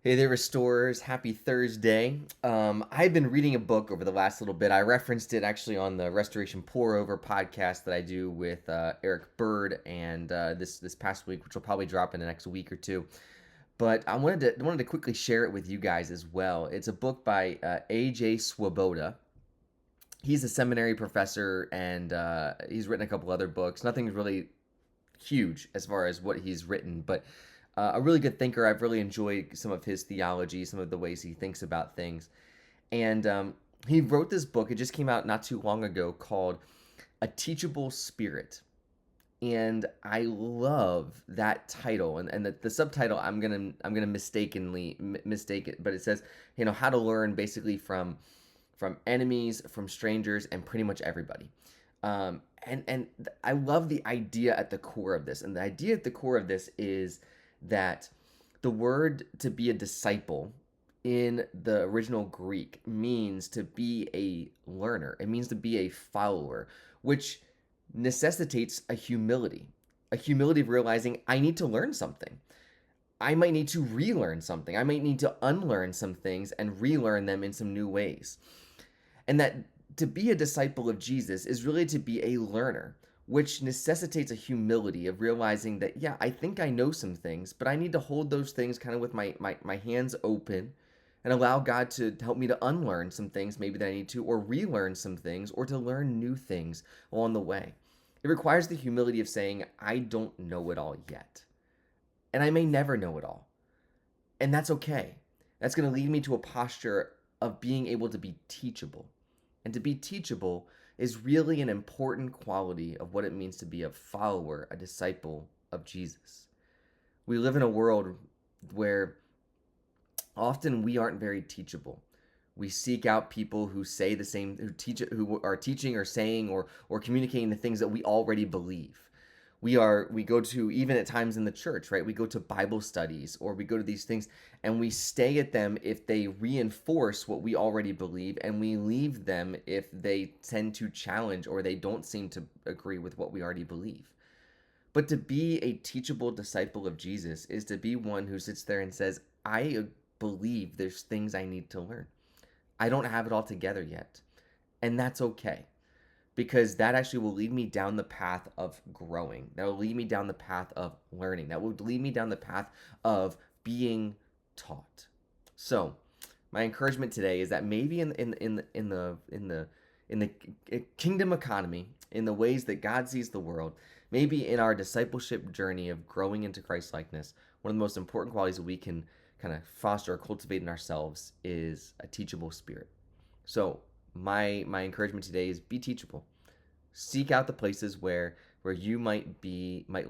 Hey there, restorers. Happy Thursday. I've been reading a book over the last little bit. I referenced it actually on the Restoration Pour Over podcast that I do with Eric Bird, and this past week, which will probably drop in the next week or two. But I wanted to quickly share it with you guys as well. It's a book by A.J. Swoboda. He's a seminary professor, and he's written a couple other books. Nothing's really huge as far as what he's written, but a really good thinker. I've really enjoyed some of his theology, some of the ways he thinks about things. And he wrote this book. It just came out not too long ago called A Teachable Spirit. And I love that title, and the subtitle I'm gonna mistakenly mistake it, but it says how to learn basically from enemies, from strangers, and pretty much everybody. And I love the idea at the core of this. And the idea at the core of this is that the word to be a disciple in the original Greek means to be a learner. It means to be a follower, which necessitates a humility of realizing I need to learn something. I might need to relearn something. I might need to unlearn some things and relearn them in some new ways. And that to be a disciple of Jesus is really to be a learner, which necessitates a humility of realizing that, yeah, I think I know some things, but I need to hold those things kind of with my hands open and allow God to help me to unlearn some things maybe that I need to, or relearn some things, or to learn new things along the way. It requires the humility of saying, I don't know it all yet. And I may never know it all. And that's okay. That's going to lead me to a posture of being able to be teachable. And to be teachable is really an important quality of what it means to be a follower, a disciple of Jesus. We live in a world where often we aren't very teachable. We seek out people who say the same, who are teaching or saying or communicating the things that we already believe. We go to, even at times in the church, right? We go to Bible studies, or we go to these things and we stay at them if they reinforce what we already believe, and we leave them if they tend to challenge or they don't seem to agree with what we already believe. But to be a teachable disciple of Jesus is to be one who sits there and says, I believe there's things I need to learn. I don't have it all together yet. And that's okay, because that actually will lead me down the path of growing. That will lead me down the path of learning. That will lead me down the path of being taught. So, my encouragement today is that maybe in the kingdom economy, in the ways that God sees the world, maybe in our discipleship journey of growing into Christ likeness, one of the most important qualities that we can kind of foster or cultivate in ourselves is a teachable spirit. So my encouragement today is be teachable. Seek out the places where you might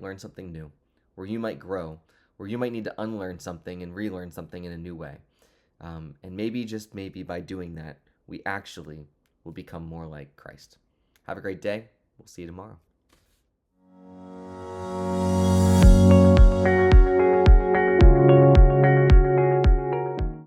learn something new, where you might grow, where you might need to unlearn something and relearn something in a new way. And maybe, just maybe, by doing that, we actually will become more like Christ. Have a great day. We'll see you tomorrow.